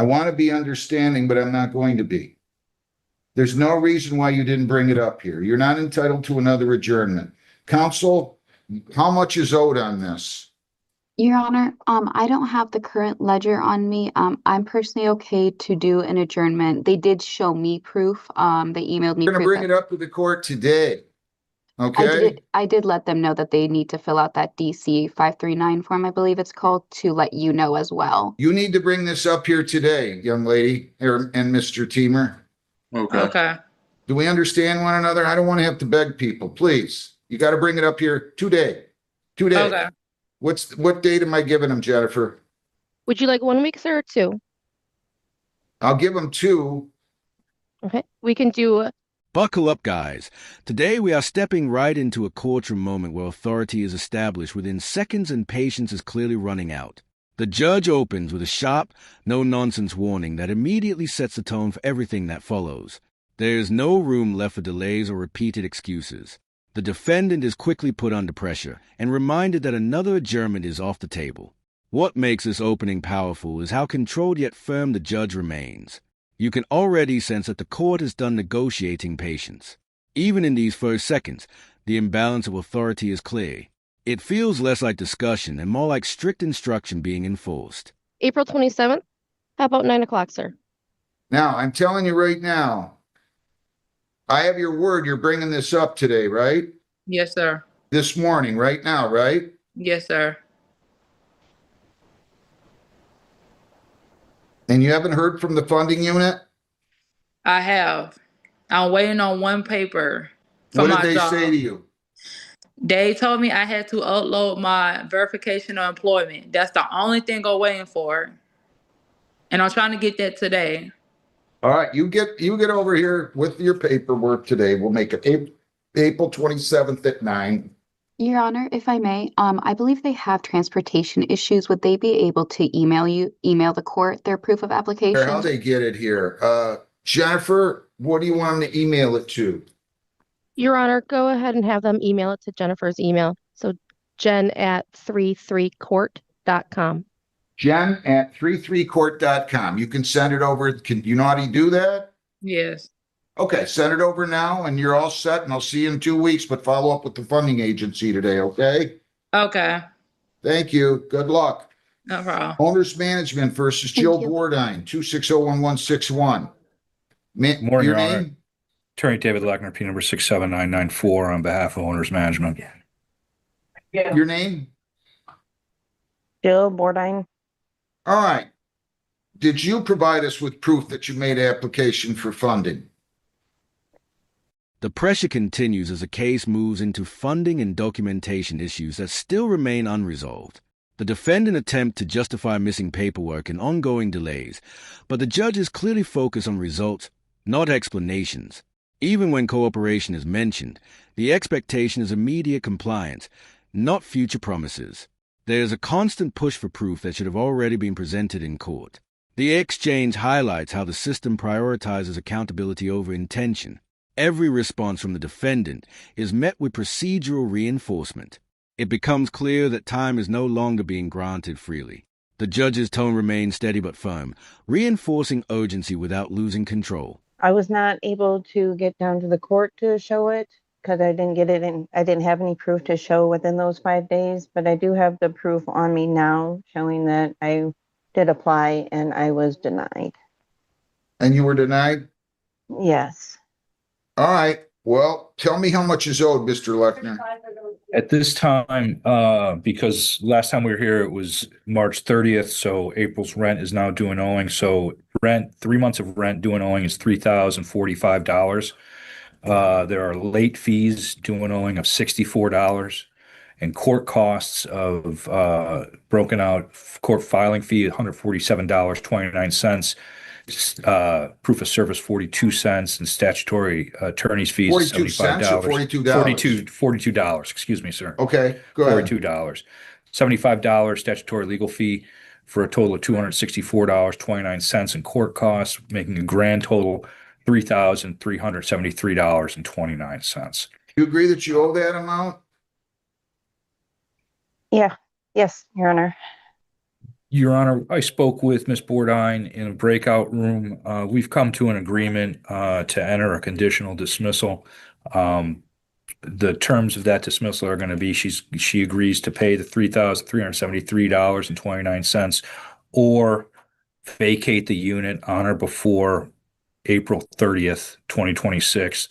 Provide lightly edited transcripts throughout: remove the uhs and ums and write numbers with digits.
I want to be understanding, but I'm not going to be. There's no reason why you didn't bring it up here. You're not entitled to another adjournment. Counsel, how much is owed on this? Your Honor, I don't have the current ledger on me. I'm personally okay to do an adjournment. They did show me proof. They emailed me You're going to proof bring that it up to the court today. Okay? I did let them know that they need to fill out that DC 539 form, I believe it's called, to let you know as well. You need to bring this up here today, young lady and Mr. Teamer. Okay. Okay. Do we understand one another? I don't want to have to beg people. Please. You got to bring it up here today. Today. Okay. What date am I giving them, Jennifer? Would you like 1 week, sir, or 2? I'll give them 2. Okay. We can do. Buckle up, guys. Today we are stepping right into a courtroom moment where authority is established within seconds and patience is clearly running out. The judge opens with a sharp, no-nonsense warning that immediately sets the tone for everything that follows. There is no room left for delays or repeated excuses. The defendant is quickly put under pressure and reminded that another adjournment is off the table. What makes this opening powerful is how controlled yet firm the judge remains. You can already sense that the court has done negotiating patience. Even in these first seconds, the imbalance of authority is clear. It feels less like discussion and more like strict instruction being enforced. April 27th? How about 9 o'clock, sir? Now, I'm telling you right now, I have your word you're bringing this up today, right? Yes, sir. This morning, right now, right? Yes, sir. And you haven't heard from the funding unit? I have. I'm waiting on one paper for What my did they job. say to you? They told me I had to upload my verification of employment. That's the only thing I'm waiting for. And I'm trying to get that today. All right, you get over here with your paperwork today. We'll make it April 27th at 9. Your Honor, if I may, I believe they have transportation issues. Would they be able to email the court their proof of application? How they get it here. Jennifer, what do you want them to email it to? Your Honor, go ahead and have them email it to Jennifer's email. So jen@33court.com. Jen@33court.com. You can send it over. You know how to do that? Yes. Okay, send it over now and you're all set and I'll see you in 2 weeks, but follow up with the funding agency today, okay? Okay. Thank you. Good luck. No problem. Owners Management versus Thank Jill you. Bordine, 2601161. Morning, Your Your Honor. name? Attorney David Lackner, P number 67994 on behalf of Owners Management. Your name? Jill Bordine. All right. Did you provide us with proof that you made application for funding? The pressure continues as the case moves into funding and documentation issues that still remain unresolved. The defendant attempts to justify missing paperwork and ongoing delays, but the judge is clearly focused on results, not explanations. Even when cooperation is mentioned, the expectation is immediate compliance, not future promises. There is a constant push for proof that should have already been presented in court. The exchange highlights how the system prioritizes accountability over intention. Every response from the defendant is met with procedural reinforcement. It becomes clear that time is no longer being granted freely. The judge's tone remains steady but firm, reinforcing urgency without losing control. I was not able to get down to the court to show it because I didn't get it in. I didn't have any proof to show within those 5 days, but I do have the proof on me now showing that I did apply and I was denied. And you were denied? Yes. All right. Well, tell me how much is owed, Mr. Lechner. At this time, because last time we were here, it was March 30th, so April's rent is now due and owing. So 3 months of rent due and owing is $3,045. There are late fees due and owing of $64 and court costs of broken out court filing fee, $147.29. Proof of service 42 cents and statutory attorney's fees 42 cents or $42? $42, excuse me, sir. Okay, go ahead. $42. $75 statutory legal fee for a total of $264.29 in court costs, making a grand total $3,373.29. You agree that you owe that amount? Yeah. Yes, Your Honor. Your Honor, I spoke with Ms. Bordine in a breakout room. We've come to an agreement to enter a conditional dismissal. The terms of that dismissal are going to be she agrees to pay the $3,373.29 or vacate the unit on or before April 30th, 2026.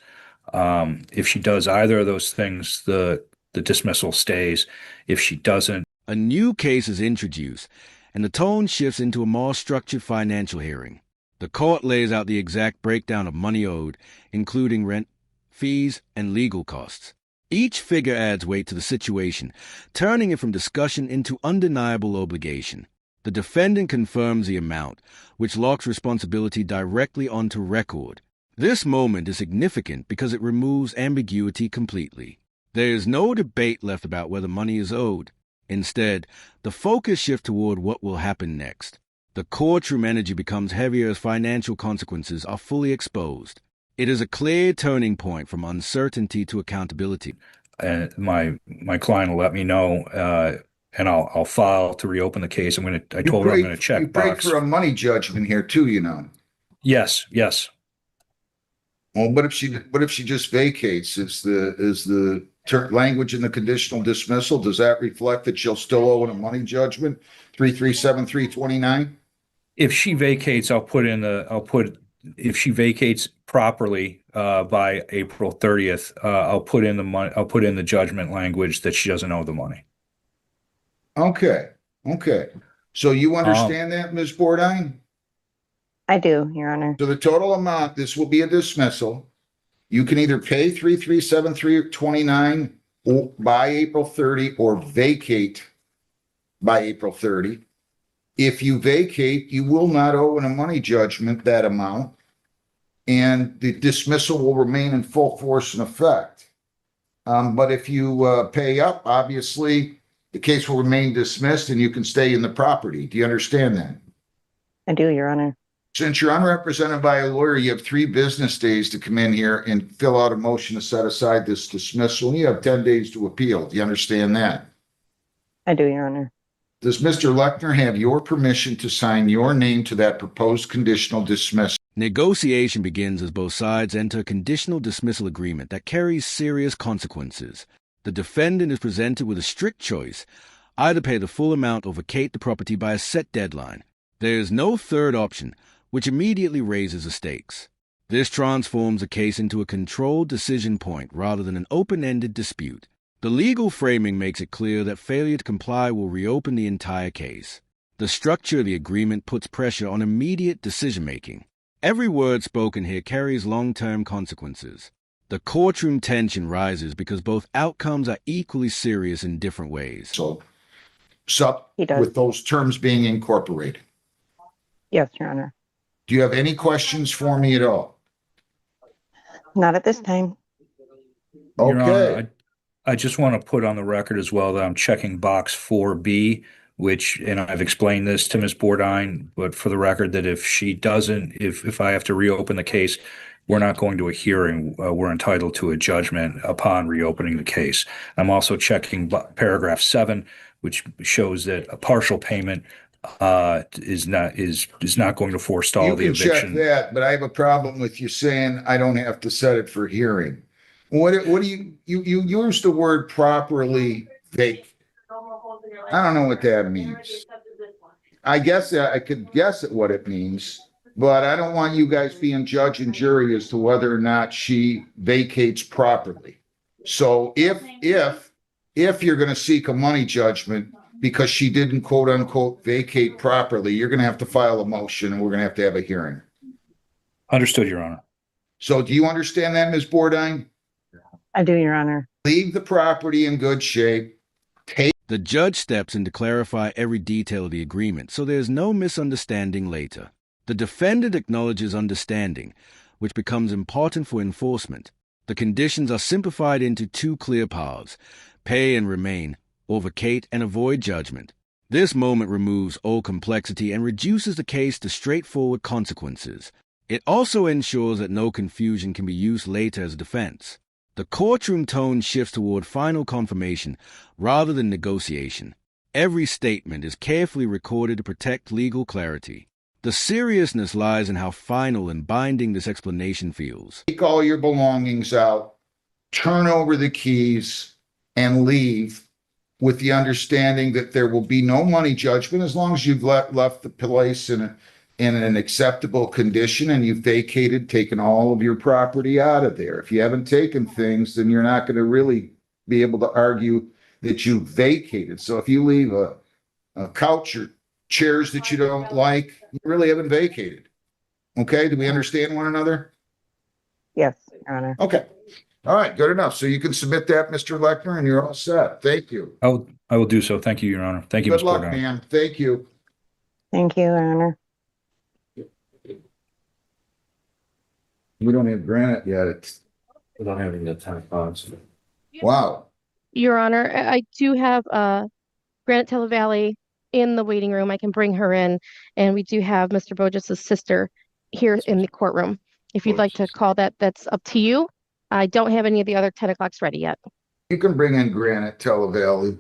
If she does either of those things, the dismissal stays. If she doesn't, A new case is introduced, and the tone shifts into a more structured financial hearing. The court lays out the exact breakdown of money owed, including rent, fees, and legal costs. Each figure adds weight to the situation, turning it from discussion into undeniable obligation. The defendant confirms the amount, which locks responsibility directly onto record. This moment is significant because it removes ambiguity completely. There is no debate left about whether money is owed. Instead, the focus shifts toward what will happen next. The courtroom energy becomes heavier as financial consequences are fully exposed. It is a clear turning point from uncertainty to accountability. and my client will let me know, and I'll file to reopen the case. I told her I'm going to check You break box. for a money judgment here too, you know. Yes. Well, what if she just vacates? Is the language in the conditional dismissal, does that reflect that she'll still owe a money judgment? 3,373.29? If she vacates, if she vacates properly by April 30th, I'll put in the judgment language that she doesn't owe the money. Okay. So you understand that, Ms. Bordine? I do, Your Honor. So the total amount, this will be a dismissal. You can either pay 3,373.29 by April 30 or vacate by April 30. If you vacate, you will not owe in a money judgment that amount, and the dismissal will remain in full force and effect. But if you pay up, obviously, the case will remain dismissed and you can stay in the property. Do you understand that? I do, Your Honor. Since you're unrepresented by a lawyer, you have 3 business days to come in here and fill out a motion to set aside this dismissal, and you have 10 days to appeal. Do you understand that? I do, Your Honor. Does Mr. Lechner have your permission to sign your name to that proposed conditional dismissal? Negotiation begins as both sides enter a conditional dismissal agreement that carries serious consequences. The defendant is presented with a strict choice: either pay the full amount or vacate the property by a set deadline. There is no third option, which immediately raises the stakes. This transforms the case into a controlled decision point rather than an open-ended dispute. The legal framing makes it clear that failure to comply will reopen the entire case. The structure of the agreement puts pressure on immediate decision-making. Every word spoken here carries long-term consequences. The courtroom tension rises because both outcomes are equally serious in different ways. So He does. with those terms being incorporated. Yes, Your Honor. Do you have any questions for me at all? Not at this time. Your Okay. Honor, I just want to put on the record as well that I'm checking box 4B, and I've explained this to Ms. Bordine, but for the record, that if I have to reopen the case, we're not going to a hearing. We're entitled to a judgment upon reopening the case. I'm also checking paragraph 7, which shows that a partial payment is not going to forestall You the can check eviction. that, but I have a problem with you saying I don't have to set it for hearing. What do you use the word properly vacate? I don't know what that means. I guess I could guess at what it means, but I don't want you guys being judge and jury as to whether or not she vacates properly. So if you're going to seek a money judgment because she didn't quote unquote vacate properly, you're going to have to file a motion and we're going to have a hearing. Understood, Your Honor. So do you understand that, Ms. Bordine? I do, Your Honor. Leave the property in good shape. The judge steps in to clarify every detail of the agreement so there is no misunderstanding later. The defendant acknowledges understanding, which becomes important for enforcement. The conditions are simplified into 2 clear paths: pay and remain, or vacate and avoid judgment. This moment removes all complexity and reduces the case to straightforward consequences. It also ensures that no confusion can be used later as a defense. The courtroom tone shifts toward final confirmation rather than negotiation. Every statement is carefully recorded to protect legal clarity. The seriousness lies in how final and binding this explanation feels. Take all your belongings out, turn over the keys, and leave with the understanding that there will be no money judgment as long as you've left the place in an acceptable condition and you've taken all of your property out of there. If you haven't taken things, then you're not going to really be able to argue that you vacated. So if you leave a couch or chairs that you don't like, you really haven't vacated. Okay, do we understand one another? Yes, Your Honor. Okay. All right, good enough. So you can submit that, Mr. Lechner, and you're all set. Thank you. I will do so. Thank you, Your Honor. Thank you, Good Mr. luck, Cordano. man. Thank you. Thank you, Your Honor. We don't have granite yet. We don't have any time cards. Wow. Your Honor, I do have Granite Televalley in the waiting room. I can bring her in, and we do have Mr. Bogis's sister here in the courtroom. If you'd like to call that, that's up to you. I don't have any of the other 10 o'clocks ready yet. You can bring in Granite Televalley.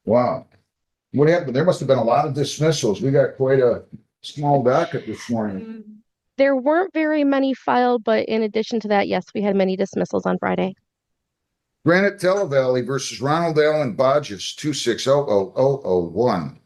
Wow. What happened? There must have been a lot of dismissals. We got quite a small docket this morning. There weren't very many filed, but in addition to that, yes, we had many dismissals on Friday. Granite Televalley versus Ronald Allen Bodges, 2600001.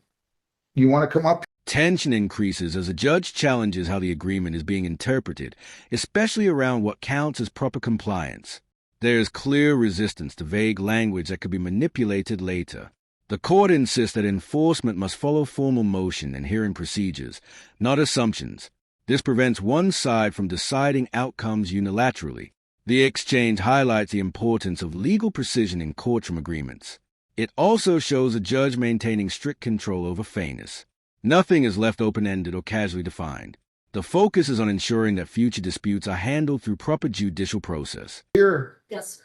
You want to come up? Tension increases as a judge challenges how the agreement is being interpreted, especially around what counts as proper compliance. There is clear resistance to vague language that could be manipulated later. The court insists that enforcement must follow formal motion and hearing procedures, not assumptions. This prevents one side from deciding outcomes unilaterally. The exchange highlights the importance of legal precision in courtroom agreements. It also shows a judge maintaining strict control over fairness. Nothing is left open-ended or casually defined. The focus is on ensuring that future disputes are handled through proper judicial process. Here. Yes, sir.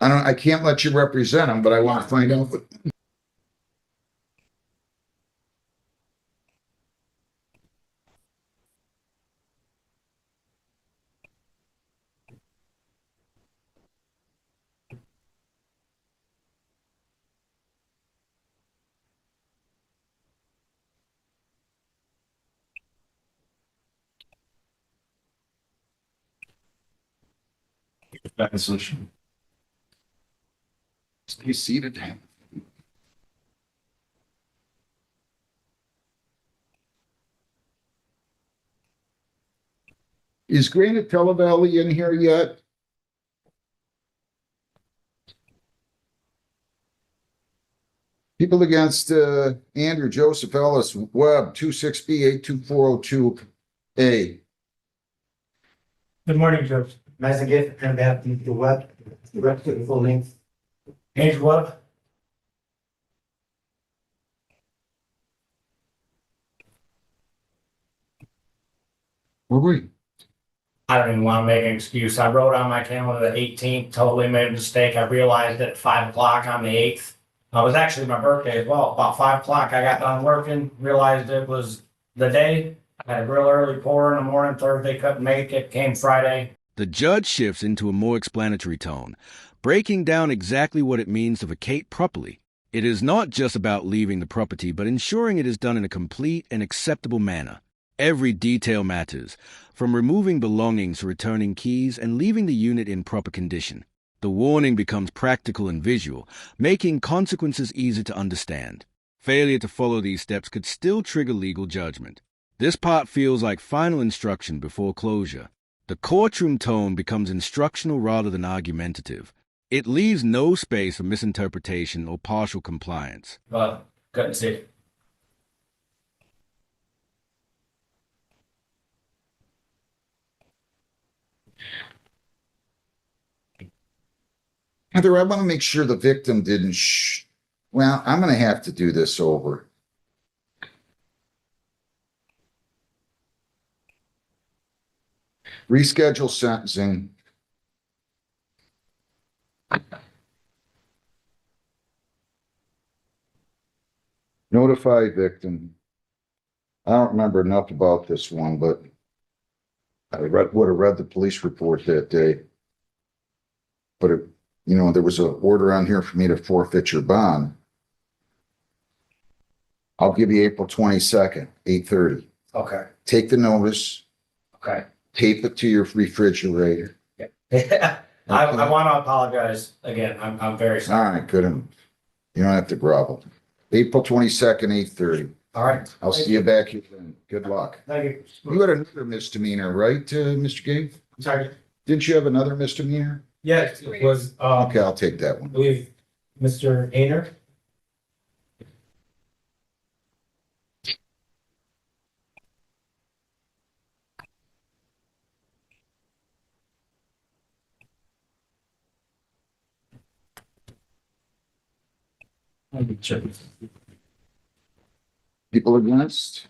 I can't let you represent them, but I want to find out. Stay seated. Is Granite Televalley in here yet? People against Andrew Joseph Ellis Webb, 26B82402A. Good morning, Judge. Mazagat and about the Webb, the rest of the full name. Andrew Webb. Were we? I don't even want to make an excuse. I wrote on my calendar the 18th, totally made a mistake. I realized it at 5 o'clock on the 8th. It was actually my birthday as well. About 5 o'clock, I got done working, realized it was the day. I had a real early pour in the morning. Thursday couldn't make it, came Friday. The judge shifts into a more explanatory tone, breaking down exactly what it means to vacate properly. It is not just about leaving the property, but ensuring it is done in a complete and acceptable manner. Every detail matters, from removing belongings to returning keys and leaving the unit in proper condition. The warning becomes practical and visual, making consequences easy to understand. Failure to follow these steps could still trigger legal judgment. This part feels like final instruction before closure. The courtroom tone becomes instructional rather than argumentative. It leaves no space for misinterpretation or partial compliance. But couldn't see it. Heather, I want to make sure the victim didn't well, I'm going to have to do this over. Reschedule sentencing. Notify victim. I don't remember enough about this one, but I would have read the police report that day. But there was an order on here for me to forfeit your bond. I'll give you April 22nd, 8:30. Okay, Take the notice, okay. tape it to your refrigerator. I want to apologize again. I'm very All sorry. right, good. You don't have to grovel. April 22nd, 8:30. All right. I'll see you back here then. Good luck. Thank you. You had another misdemeanor, right, Mr. Gabe? I'm sorry. Didn't you have another misdemeanor? Yes, it was, Okay, I'll take that I one. believe, Mr. Hayner. People against?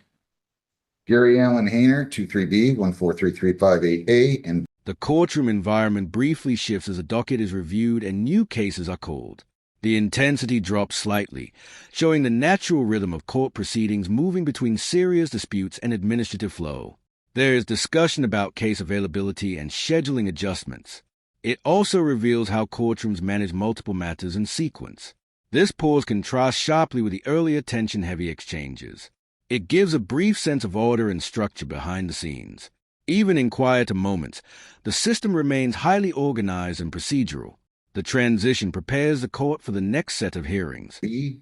Gary Allen Hayner, 23B, 1433588, and The courtroom environment briefly shifts as a docket is reviewed and new cases are called. The intensity drops slightly, showing the natural rhythm of court proceedings moving between serious disputes and administrative flow. There is discussion about case availability and scheduling adjustments. It also reveals how courtrooms manage multiple matters in sequence. This pause contrasts sharply with the earlier tension-heavy exchanges. It gives a brief sense of order and structure behind the scenes. Even in quieter moments, the system remains highly organized and procedural. The transition prepares the court for the next set of hearings. B.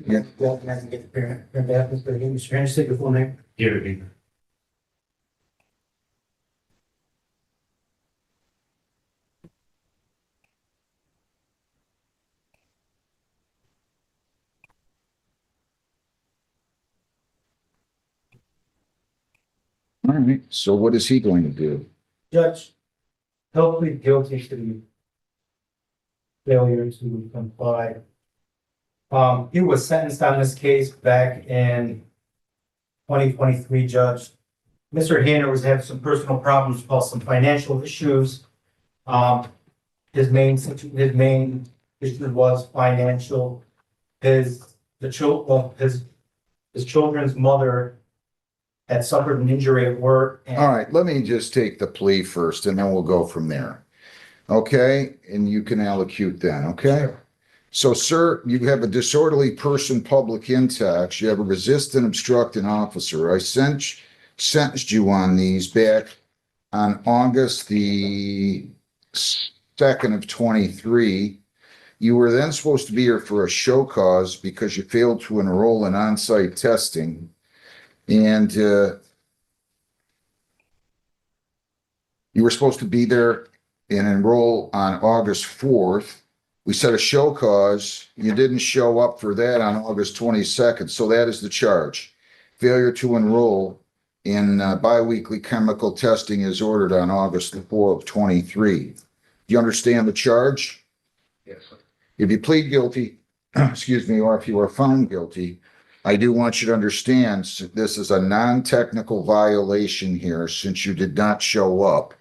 Yeah. Well, can I get the parent back, Mr. Hayner? Mr. Hayner, say your full name. Gary Hayner. All right, so what is he going to do? Judge, he'll plead guilty to the failure to comply. He was sentenced on this case back in 2023, Judge. Mr. Hayner was having some personal problems, plus some financial issues. His main issue was financial. His children's mother had suffered an injury at work. All right, let me just take the plea first and then we'll go from there. Okay, and you can allocute then, okay? So, sir, you have a disorderly person, public in-tax. You have a resistant, obstructing officer. I sentenced you on these back on August the 2nd of 23. You were then supposed to be here for a show cause because you failed to enroll in on-site testing. And you were supposed to be there and enroll on August 4th. We set a show cause. You didn't show up for that on August 22nd. So that is the charge. Failure to enroll in biweekly chemical testing is ordered on August the 4th of 23. Do you understand the charge? Yes, sir. If you plead guilty, excuse me, or if you are found guilty, I do want you to understand this is a non-technical violation here since you did not show up.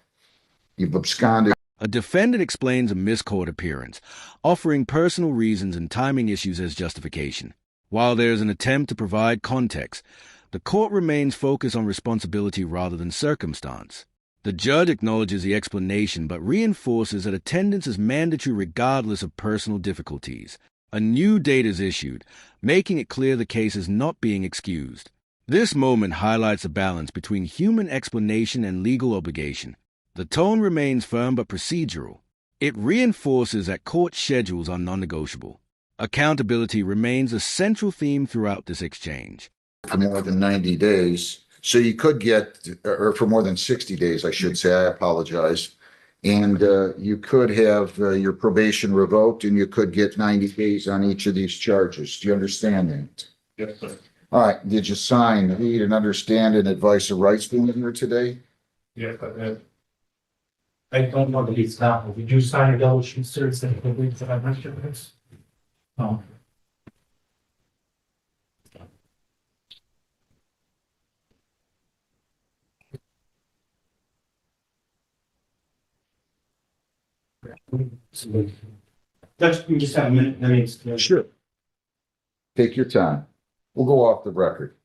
You've absconded. A defendant explains a missed court appearance, offering personal reasons and timing issues as justification. While there is an attempt to provide context, the court remains focused on responsibility rather than circumstance. The judge acknowledges the explanation but reinforces that attendance is mandatory regardless of personal difficulties. A new date is issued, making it clear the case is not being excused. This moment highlights a balance between human explanation and legal obligation. The tone remains firm but procedural. It reinforces that court schedules are non-negotiable. Accountability remains a central theme throughout this exchange. For more than 90 days. So you could get, or for more than 60 days, I should say, I apologize. And you could have your probation revoked and you could get 90 days on each of these charges. Do you understand that? Yes, sir. All right, did you sign, read, and understand and advice of rights being here today? Yes, I don't know the least now. Did you sign a double sheet certs that believe that I mentioned this? No. Judge, you just have a minute. Sure. Take your time. We'll go off the record.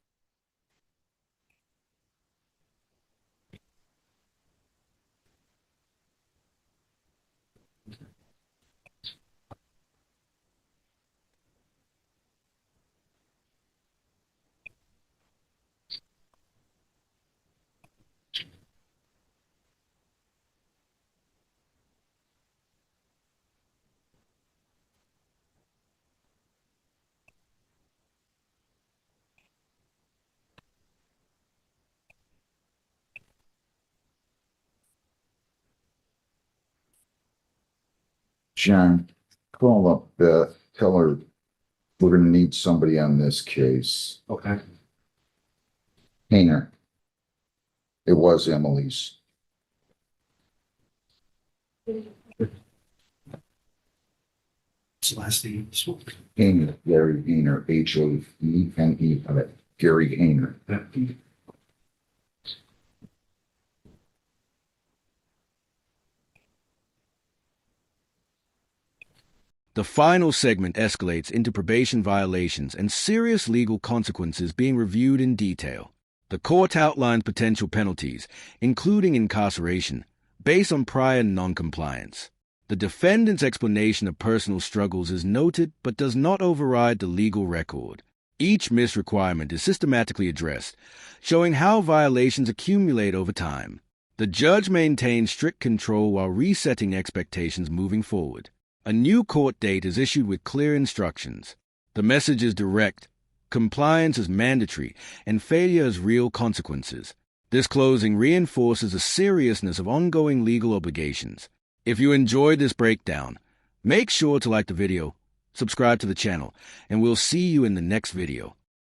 John, call up Beth, tell her we're gonna need somebody on this case. Okay. Hayner. It was Emily's. Last name. Hayner, Gary Hayner, H-O-E-N-E, Gary Hayner. The final segment escalates into probation violations and serious legal consequences being reviewed in detail. The court outlines potential penalties, including incarceration, based on prior noncompliance. The defendant's explanation of personal struggles is noted but does not override the legal record. Each missed requirement is systematically addressed, showing how violations accumulate over time. The judge maintains strict control while resetting expectations moving forward. A new court date is issued with clear instructions. The message is direct, compliance is mandatory, and failure has real consequences. This closing reinforces the seriousness of ongoing legal obligations. If you enjoyed this breakdown, make sure to like the video, subscribe to the channel, and we'll see you in the next video.